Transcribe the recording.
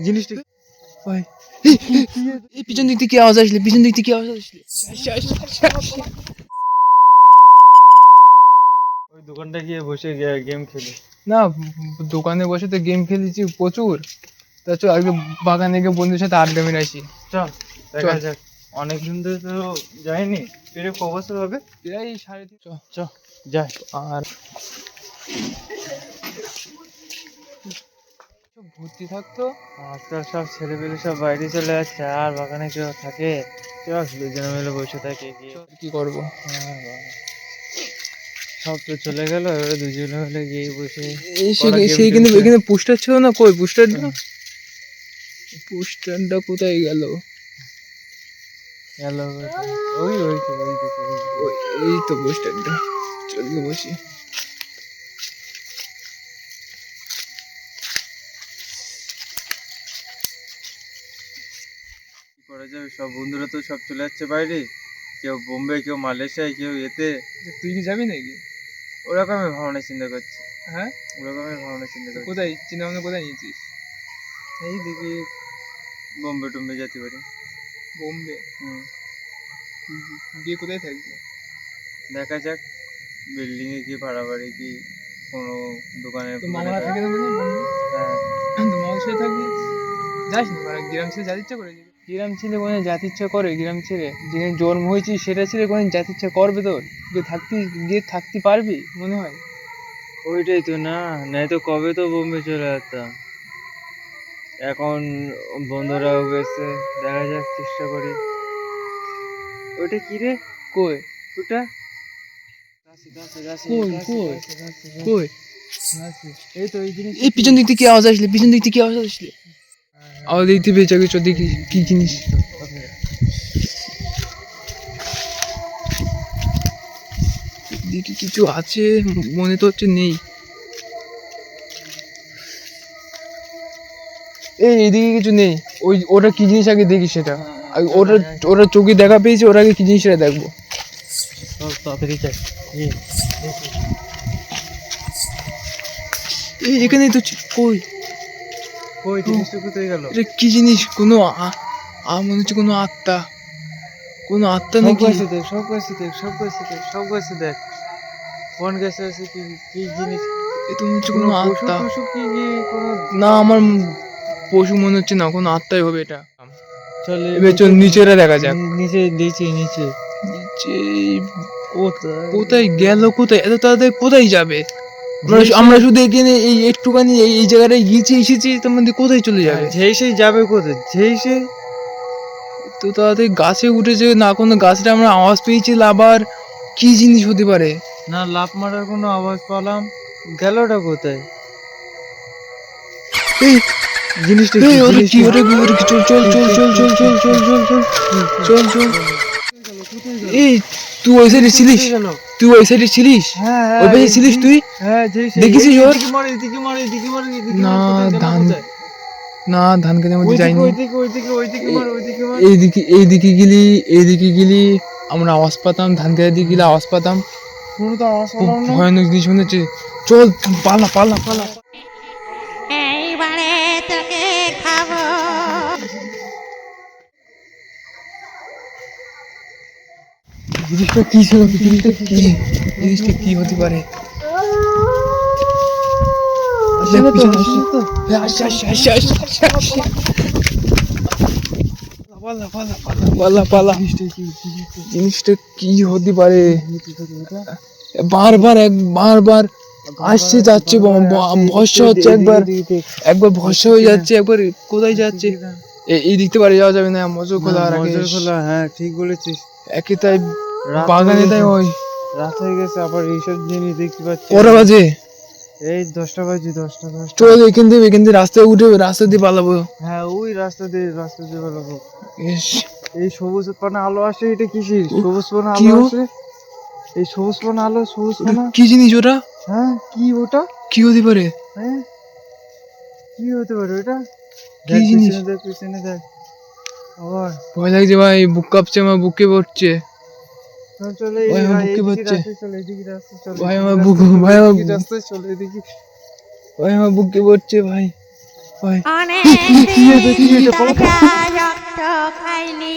জিনিসটা ভাই এই পিছন দিক থেকে আওয়াজ আসলে পিছন দিক থেকে আওয়াজ আসলে ওই দোকানটা গিয়ে বসে গেম খেলি। না দোকানে বসে তো গেম খেলেছি প্রচুর, তা চল আজকে বাগানে গিয়ে বন্ধুর সাথে আড্ডা মেরে আসি। চল দেখা যাক, অনেকদিন ধরে তো যাইনি। পেরে ক বছর হবে? প্রায় 3.5 চ যাই। আর ভর্তি থাকতো, আজকাল সব ছেলেপেলে সব বাইরে চলে যাচ্ছে, আর বাগানে কেউ থাকে? চল দুজনে মিলে বসে থাকি গিয়ে। কি করবো? সব তো চলে গেল, এবারে দুজনে মিলে গিয়ে বসে সেইখানে এখানে পোস্টার ছিল না, কই পোস্টারটা? পোস্টারটা কোথায় গেল? গেল ওই ওই তো ওই দিকে। এই তো পোস্টারটা, চল বসি। কি করা যাবে, সব বন্ধুরা তো সব চলে যাচ্ছে বাইরে, কেউ বোম্বে, কেউ মালয়েশিয়ায়, কেউ এতে। তুই কি যাবি নাকি? ওরকমের ভাবনা চিন্তা করছি। হ্যাঁ, ওরকমের ভাবনা চিন্তা করছি। কোথায় চিন্তা ভাবনা কোথায় নিয়েছিস? এই দেখি বোম্বে টোম্বে যেতে পারি। বোম্বে? গিয়ে কোথায় থাকবি? দেখা যাক, বিল্ডিং এ কি, ভাড়া বাড়ি কি, কোনো দোকানে। তো মামারা থাকে না মানে বোম্বে? হ্যাঁ, তো মামাদের সাথে থাকবি, যাস না মানে গ্রাম ছেড়ে যেতে ইচ্ছা করে? গ্রাম ছেড়ে কোনো যেতে ইচ্ছা করে? গ্রাম ছেড়ে যেখানে জন্ম হয়েছিস সেটা ছেড়ে কোনো যেতে ইচ্ছা করবে তোর? গিয়ে থাকতে পারবি মনে হয়? ওইটাই তো না, নাই তো কবে তো বোম্বে চলে যেতাম। এখন বন্ধুরাও গেছে, দেখা যাক, চেষ্টা করি। ওইটা কি রে? কই ওটা কই? এই তো এই জিনিস। এই পিছন দিক থেকে আওয়াজ আসলে পিছন দিক থেকে আওয়াজ আসলে আওয়াজ দেখতে পেয়েছে আগে, চল দেখি কি জিনিস। দেখি কিছু আছে, মনে তো হচ্ছে নেই। এইদিকে কিছু নেই। ওটা কি জিনিস আগে দেখি সেটা। ওরা চোখে দেখা পেয়েছে, ওরা আগে কি জিনিস সেটা দেখবো। তাড়াতাড়ি যাই। এখানেই তো কই কই জিনিসটা কোথায় গেল? এটা কি জিনিস? কোনো মনে হচ্ছে কোনো আত্মা নাকি? সব গাছে দেখ কোন গাছে আছে, কি কি জিনিস? এটা মনে হচ্ছে কোনো আত্মা। পশু কি কোনো? না, আমার পশু মনে হচ্ছে না, কোনো আত্মাই হবে এটা। চলে এবার চল নিচেরা দেখা যাক। নিচে নিচে নিচে নিচে কোথায় গেল? কোথায় এত তাড়াতাড়ি কোথায় যাবে? আমরা শুধু এখানে এই একটুখানি এই জায়গাটায় গিয়েছি এসেছি, তার মধ্যে কোথায় চলে যাবে? যেই সেই যাবে কোথায়? যেই সেই তো তাড়াতাড়ি গাছে উঠেছে না, কোনো গাছটা আমরা আওয়াজ পেয়েছি, আবার কি জিনিস হতে পারে? না, লাফ মারার কোনো আওয়াজ পেলাম, গেলটা কোথায়? এই জিনিসটা এই ওরে কি ওরে কি ওরে কি? চল চল চল চল চল চল চল চল চল চল চল। এই তুই ওই সাইডে ছিলিস? তুই ওই সাইডে ছিলিস? ওই পাশে ছিলিস তুই? হ্যাঁ, দেখেছিস ওর? এদিকে মার না, ধান খেতের মধ্যে যাইনি। এইদিকে গেলি আমরা আওয়াজ পাতাম, ধান খেতের দিকে গেলে আওয়াজ পাতাম। কোনো তো আওয়াজ খুব পেলাম না। ভয়ানক জিনিস মনে হচ্ছে। চল পালা পালা পালা। এইবারে তোকে খাবো। জিনিসটা কি ছিল? জিনিসটা কি হতে পারে? জিনিসটা কি হতে পারে? বারবার আসছে যাচ্ছে, ভস্য হচ্ছে, একবার ভস্য হয়ে যাচ্ছে, একবার কোথায় যাচ্ছে। এই দিকতে বাড়ি যাওয়া যাবে না, মজুর খোলা। হ্যাঁ, ঠিক বলেছিস। একই তাই বাগানে, তাই ওই রাত হয়ে গেছে, আবার এইসব জিনিস দেখতে পাচ্ছি। কটা বাজে? এই 10টা বাজে, 10টা। চল এখান থেকে রাস্তায় উঠে রাস্তা দিয়ে পালাবো। হ্যাঁ, ওই রাস্তা দিয়ে পালাবো। ইস, এই সবুজ পানা আলো আসে, এটা কিসের সবুজ পানা কি আলো ও? আসে? এই সবুজ পানা আলো, সবুজ পানা। কি জিনিস ওটা? হ্যাঁ, কি ওটা? কি হতে পারে? হ্যাঁ, কি হতে পারে ওটা? কি জিনিস? পিছনে দেখ আবার। ভয় লাগছে ভাই, বুক কাঁপছে, আমার বুকে পড়ছে। চলে ভাই, আমার বুকে পড়ছে। ভাই, আমার বুকে পড়ছে ভাই। ভাই অনেক কি এটা, কি এটা, দিন পালাও। গাঁজা রক্ত খাইনি